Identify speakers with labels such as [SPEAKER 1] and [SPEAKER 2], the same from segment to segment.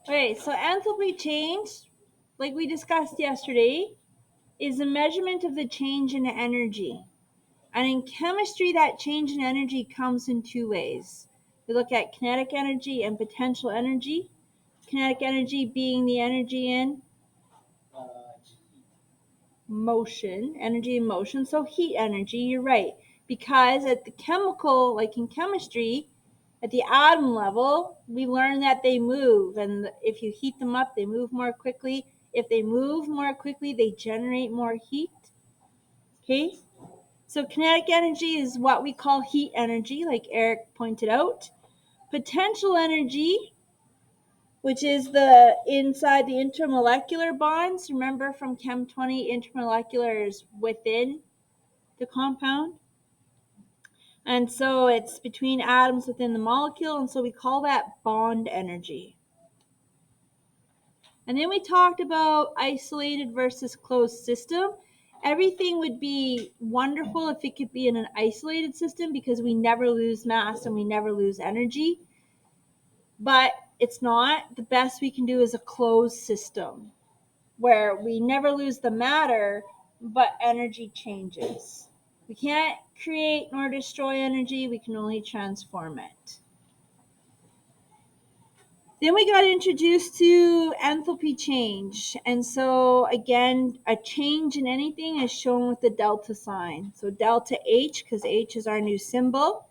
[SPEAKER 1] Okay, so enthalpy change, like we discussed yesterday, is a measurement of the change in energy. And in chemistry, that change in energy comes in two ways. We look at kinetic energy and potential energy. Kinetic energy being the energy in motion, energy in motion. So heat energy, you're right. Because at the chemical, like in chemistry, at the atom level, we learn that they move. And if you heat them up, they move more quickly. If they move more quickly, they generate more heat. Okay? So kinetic energy is what we call heat energy, like Eric pointed out. Potential energy, which is the inside the intermolecular bonds. Remember from Chem 20, intermolecular is within the compound. And so it's between atoms within the molecule, and so we call that bond energy. And then we talked about isolated versus closed system. Everything would be wonderful if it could be in an isolated system because we never lose mass and we never lose energy. But it's not. The best we can do is a closed system where we never lose the matter, but energy changes. We can't create nor destroy energy, we can only transform it. Then we got introduced to enthalpy change. And so again, a change in anything is shown with the delta sign. So delta H, because H is our new symbol,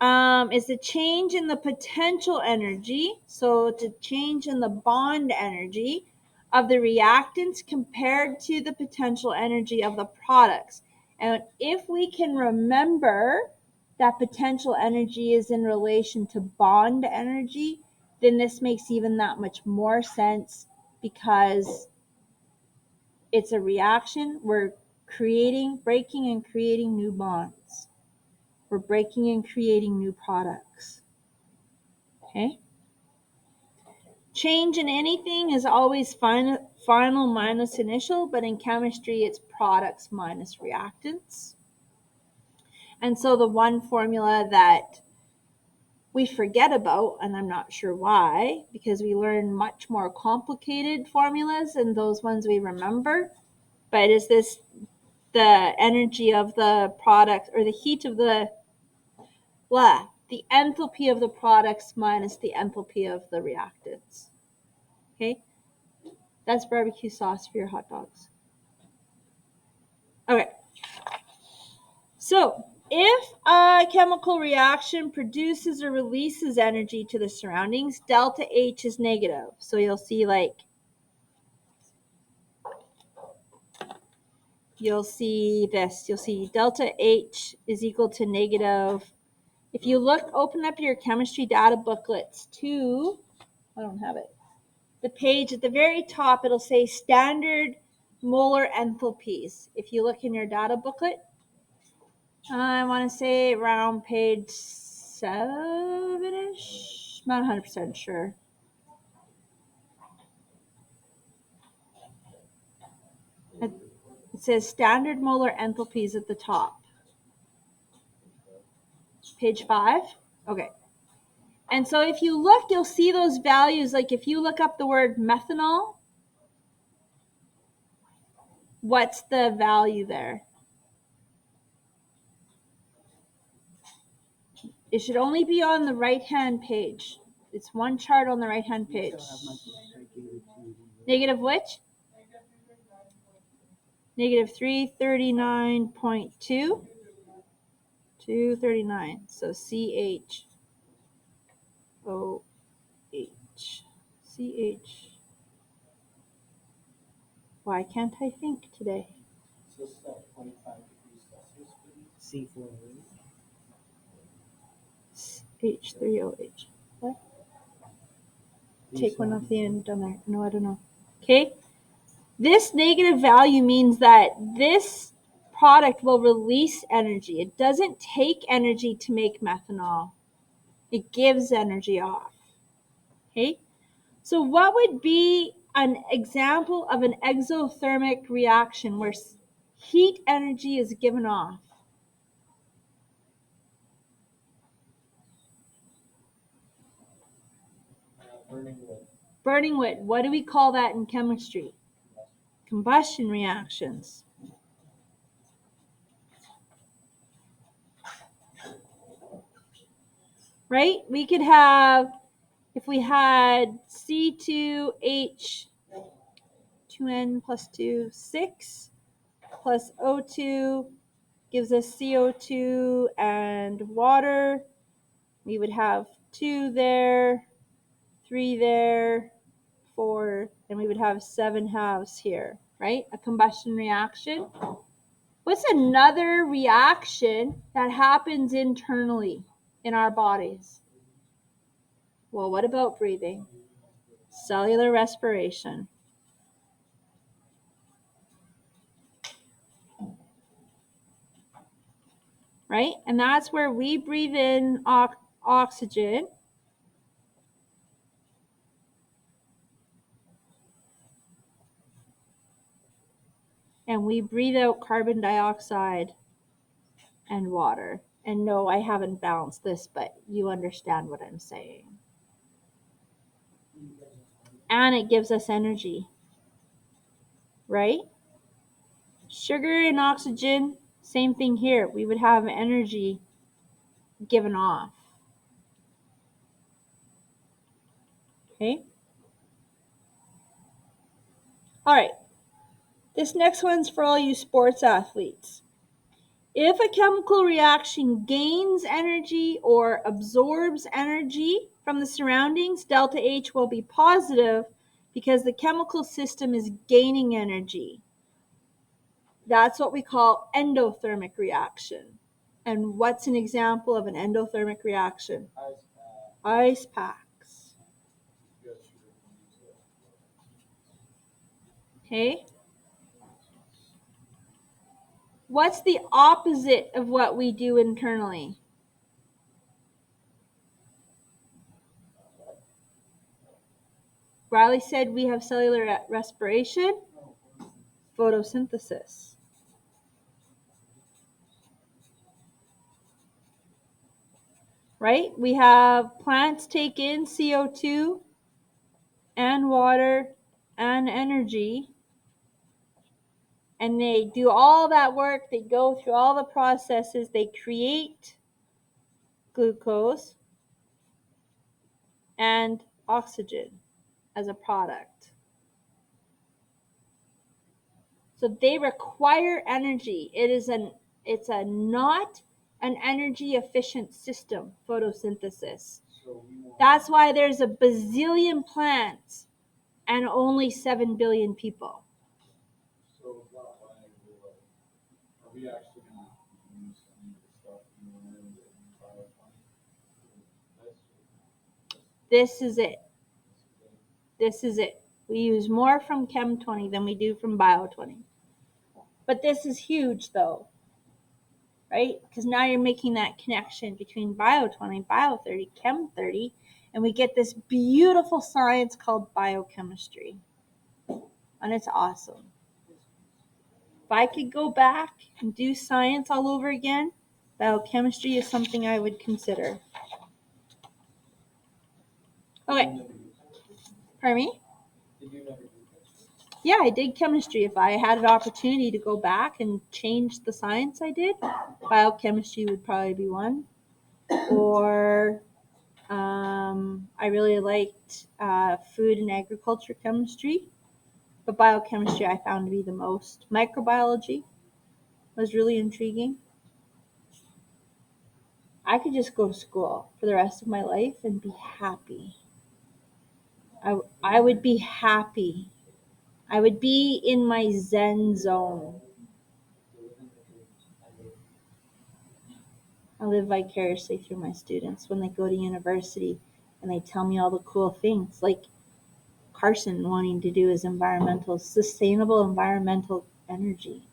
[SPEAKER 1] is the change in the potential energy. So it's a change in the bond energy of the reactants compared to the potential energy of the products. And if we can remember that potential energy is in relation to bond energy, then this makes even that much more sense because it's a reaction. We're breaking and creating new bonds. We're breaking and creating new products. Okay? Change in anything is always final minus initial, but in chemistry, it's products minus reactants. And so the one formula that we forget about, and I'm not sure why, because we learn much more complicated formulas and those ones we remember, but is this the energy of the product or the heat of the enthalpy of the products minus the enthalpy of the reactants. Okay? That's barbecue sauce for your hot dogs. Okay. So, if a chemical reaction produces or releases energy to the surroundings, delta H is negative. So you'll see this. You'll see delta H is equal to negative. If you open up your chemistry data booklets to, I don't have it, the page at the very top, it'll say standard molar enthalpies. If you look in your data booklet, I want to say around page 7-ish. Not 100% sure. It says standard molar enthalpies at the top. Page 5? Okay. And so if you look, you'll see those values. Like if you look up the word methanol, what's the value there? It should only be on the right-hand page. It's one chart on the right-hand page. Negative which? Negative 339.2. 239. So CH. OH. CH. Why can't I think today? H3OH. What? Take one off the end down there. No, I don't know. Okay. This negative value means that this product will release energy. It doesn't take energy to make methanol. It gives energy off. Okay. So what would be an example of an exothermic reaction where heat energy is given off?
[SPEAKER 2] Burning wood.
[SPEAKER 1] Burning wood, what do we call that in chemistry? Combustion reactions. Right? We could have, if we had C2H 2N plus 2, 6 plus O2 gives us CO2 and water. We would have 2 there, 3 there, 4, and we would have 7 halves here, right? A combustion reaction. What's another reaction that happens internally in our bodies? Well, what about breathing? Cellular respiration. Right? And that's where we breathe in oxygen. And we breathe out carbon dioxide and water. And no, I haven't balanced this, but you understand what I'm saying. And it gives us energy, right? Sugar and oxygen, same thing here. We would have energy given off. Okay? All right. This next one's for all you sports athletes. If a chemical reaction gains energy or absorbs energy from the surroundings, delta H will be positive because the chemical system is gaining energy. That's what we call endothermic reaction. And what's an example of an endothermic reaction? Ice packs. Okay. What's the opposite of what we do internally? Riley said we have cellular respiration, photosynthesis. Right? We have plants take in CO2 and water and energy, and they do all that work. They go through all the processes. They create glucose and oxygen as a product. So they require energy. It's not an energy efficient system, photosynthesis. That's why there's a bazillion plants and only 7 billion people. So are we actually going to use some of the stuff you learned in bio-20? This is it. This is it. We use more from Chem 20 than we do from Bio 20. But this is huge though, right? Because now you're making that connection between Bio 20, Bio 30, Chem 30, and we get this beautiful science called biochemistry. And it's awesome. If I could go back and do science all over again, biochemistry is something I would consider. Okay. Pardon me? Yeah, I did chemistry. If I had an opportunity to go back and change the science I did, biochemistry would probably be one. Or I really liked food and agriculture chemistry, but biochemistry I found to be the most. Microbiology was really intriguing. I could just go to school for the rest of my life and be happy. I would be happy. I would be in my Zen zone. I live vicariously through my students when they go to university and they tell me all the cool things, like Carson wanting to do his sustainable environmental energy.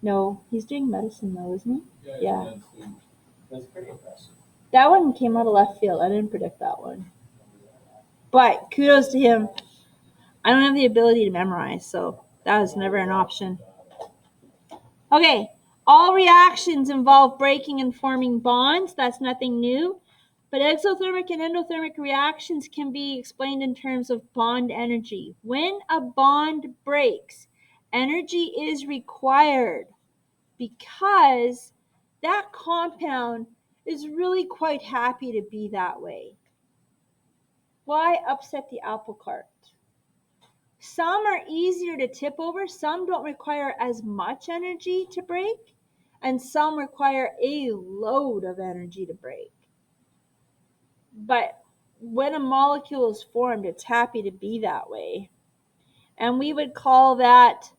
[SPEAKER 1] No, he's doing medicine though, isn't he? Yeah. That's pretty impressive. That one came out of left field. I didn't predict that one. But kudos to him. I don't have the ability to memorize, so that was never an option. Okay, all reactions involve breaking and forming bonds. That's nothing new. But exothermic and endothermic reactions can be explained in terms of bond energy. When a bond breaks, energy is required because that compound is really quite happy to be that way. Why upset the apple cart? Some are easier to tip over, some don't require as much energy to break, and some require a load of energy to break. But when a molecule is formed, it's happy to be that way. And we would call that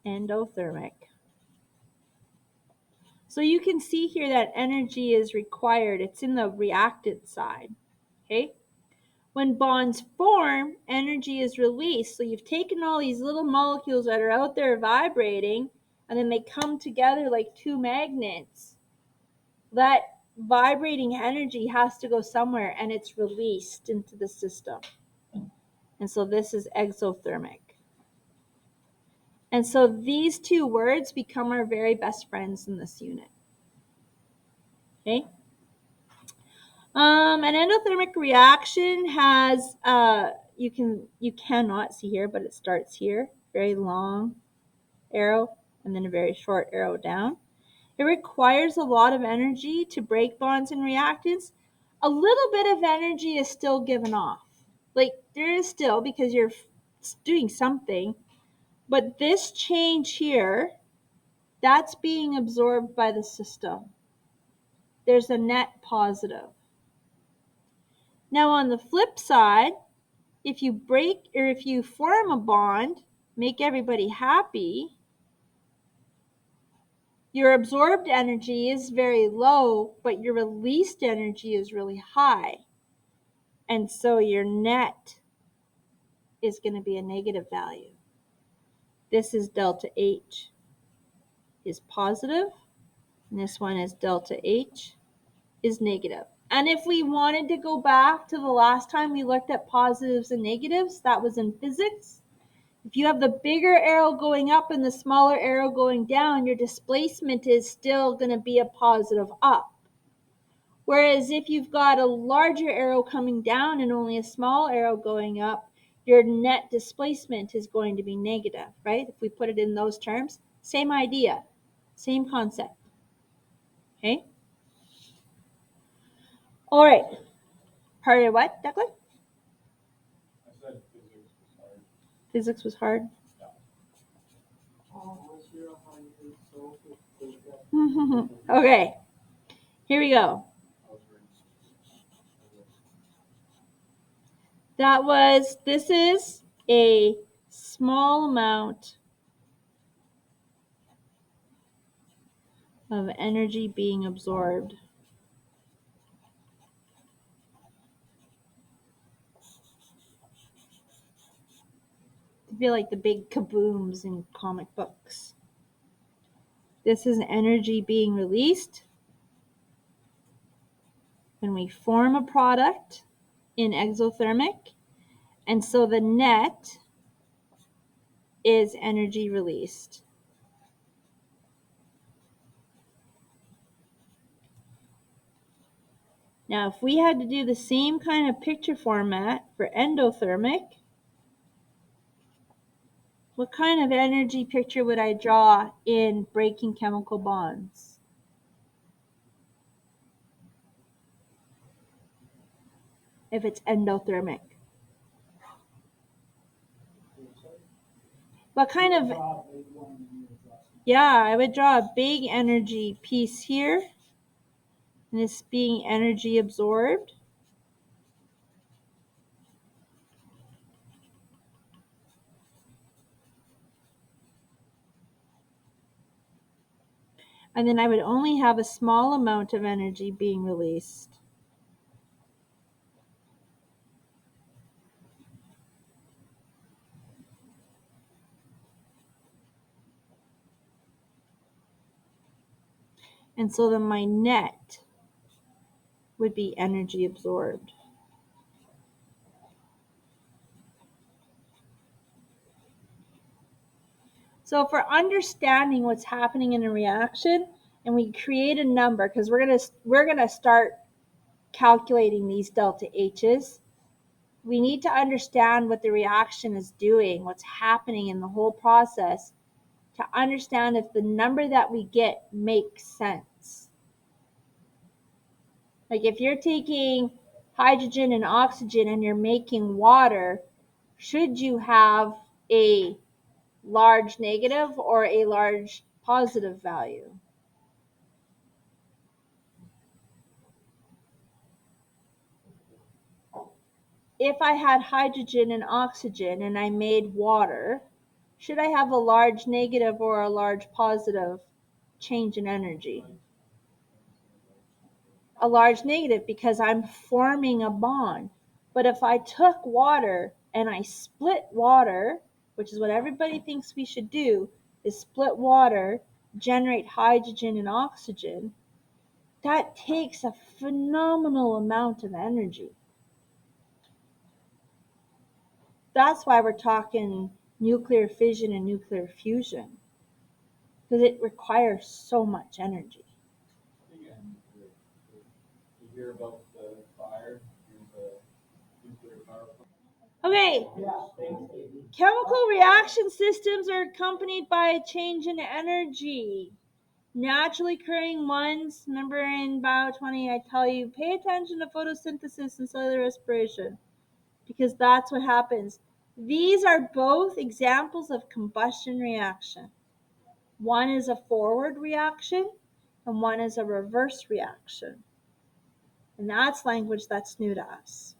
[SPEAKER 1] endothermic. So you can see here that energy is required. It's in the reactant side. Okay? When bonds form, energy is released. So you've taken all these little molecules that are out there vibrating, and then they come together like two magnets. That vibrating energy has to go somewhere, and it's released into the system. And so this is exothermic. And so these two words become our very best friends in this unit. Okay? An endothermic reaction has, you cannot see here, but it starts here, very long arrow, and then a very short arrow down. It requires a lot of energy to break bonds and reactants. A little bit of energy is still given off. Like there is still, because you're doing something, but this change here, that's being absorbed by the system. There's a net positive. Now on the flip side, if you break or if you form a bond, make everybody happy, your absorbed energy is very low, but your released energy is really high. And so your net is going to be a negative value. This is delta H is positive, and this one is delta H is negative. And if we wanted to go back to the last time we looked at positives and negatives, that was in physics. If you have the bigger arrow going up and the smaller arrow going down, your displacement is still going to be a positive up. Whereas if you've got a larger arrow coming down and only a small arrow going up, your net displacement is going to be negative, right? If we put it in those terms, same idea, same concept. Okay? All right. Part of what, Declan?
[SPEAKER 2] I said physics was hard.
[SPEAKER 1] Physics was hard. Okay, here we go. This is a small amount of energy being absorbed. I feel like the big kabooms in comic books. This is energy being released when we form a product in exothermic, and so the net is energy released. Now, if we had to do the same kind of picture format for endothermic, what kind of energy picture would I draw in breaking chemical bonds? If it's endothermic. What kind of, yeah, I would draw a big energy piece here, and this being energy absorbed. And then I would only have a small amount of energy being released. And so then my net would be energy absorbed. So for understanding what's happening in a reaction, and we create a number, because we're gonna start calculating these delta H's. We need to understand what the reaction is doing, what's happening in the whole process, to understand if the number that we get makes sense. Like if you're taking hydrogen and oxygen and you're making water, should you have a large negative or a large positive value? If I had hydrogen and oxygen and I made water, should I have a large negative or a large positive change in energy? A large negative, because I'm forming a bond. But if I took water and I split water, which is what everybody thinks we should do, is split water, generate hydrogen and oxygen, that takes a phenomenal amount of energy. That's why we're talking nuclear fission and nuclear fusion, because it requires so much energy.
[SPEAKER 2] Again, you hear about the fire in the nuclear power plant.
[SPEAKER 1] Okay, chemical reaction systems are accompanied by a change in energy. Naturally occurring ones, remember in Bio 20, I tell you, pay attention to photosynthesis and cellular respiration, because that's what happens. These are both examples of combustion reaction. One is a forward reaction, and one is a reverse reaction. And that's language that's new to us.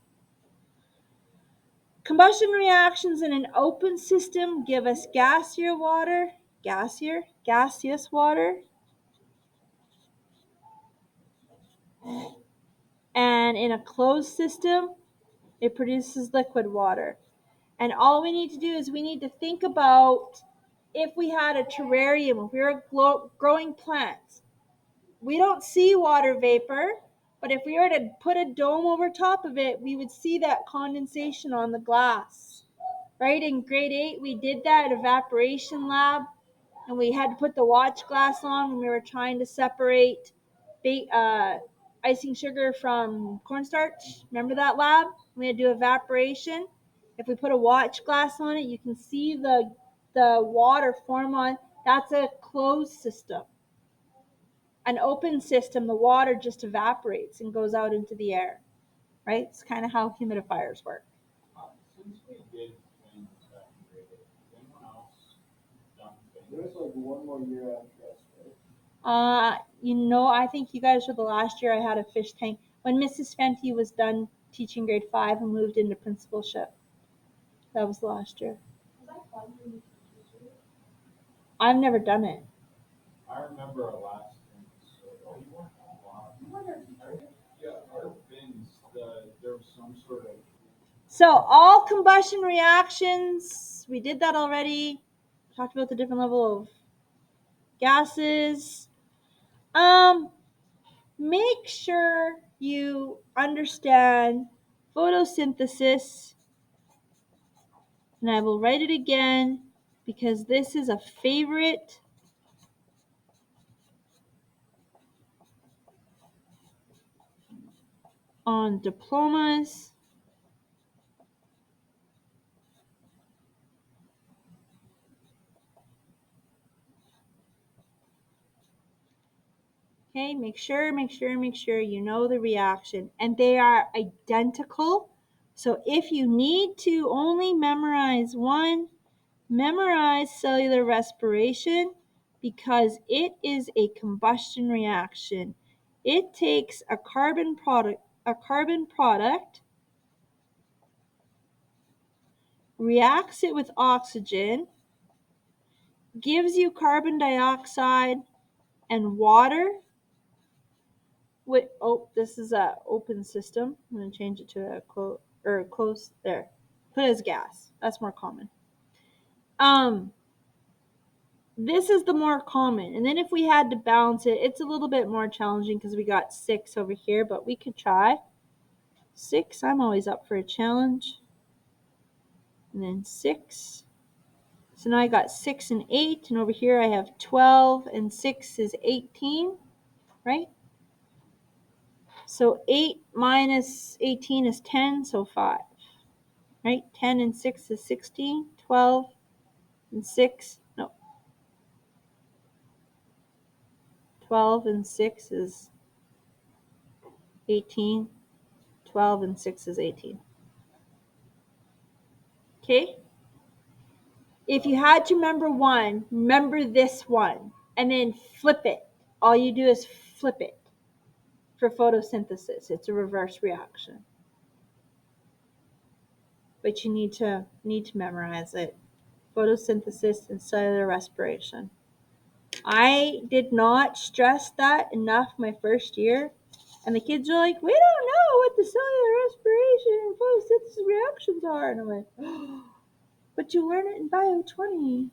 [SPEAKER 1] Combustion reactions in an open system give us gaseous water, and in a closed system, it produces liquid water. And all we need to do is we need to think about if we had a terrarium, if we were growing plants. We don't see water vapor, but if we were to put a dome over top of it, we would see that condensation on the glass. Right? In grade 8, we did that evaporation lab, and we had to put the watch glass on when we were trying to separate icing sugar from cornstarch. Remember that lab? We had to do evaporation. If we put a watch glass on it, you can see the water form on. That's a closed system. An open system, the water just evaporates and goes out into the air. Right? It's kind of how humidifiers work.
[SPEAKER 2] Since we did things back in grade 8, has anyone else done things? There's like one more year after us, right?
[SPEAKER 1] I think you guys were the last year I had a fish tank. When Mrs. Fenty was done teaching grade 5 and moved into principalship. That was the last year. I've never done it.
[SPEAKER 2] I remember our last thing. So, you weren't online. Yeah, our bins, there was some sort of.
[SPEAKER 1] So all combustion reactions, we did that already. Talked about the different level of gases. Make sure you understand photosynthesis, and I will write it again because this is a favorite on diplomas. Okay, make sure you know the reaction. And they are identical. So if you need to only memorize one, memorize cellular respiration, because it is a combustion reaction. It takes a carbon product, reacts it with oxygen, gives you carbon dioxide and water. This is a open system. I'm going to change it to a close there. Put it as gas. That's more common. This is the more common. And then if we had to balance it, it's a little bit more challenging because we got 6 over here, but we could try. 6, I'm always up for a challenge. And then 6, So now I got 6 and 8, and over here I have 12 and 6 is 18, right? So 8 minus 18 is 10, so 5, right? 10 and 6 is 16, 12 and 6, no, 12 and 6 is 18, 12 and 6 is 18. Okay? If you had to remember one, remember this one, and then flip it. All you do is flip it for photosynthesis. It's a reverse reaction. But you need to memorize it. Photosynthesis and cellular respiration. I did not stress that enough my first year. And the kids are like, we don't know what the cellular respiration and photosynthesis reactions are. And I'm like, oh, but you learn it in Bio 20.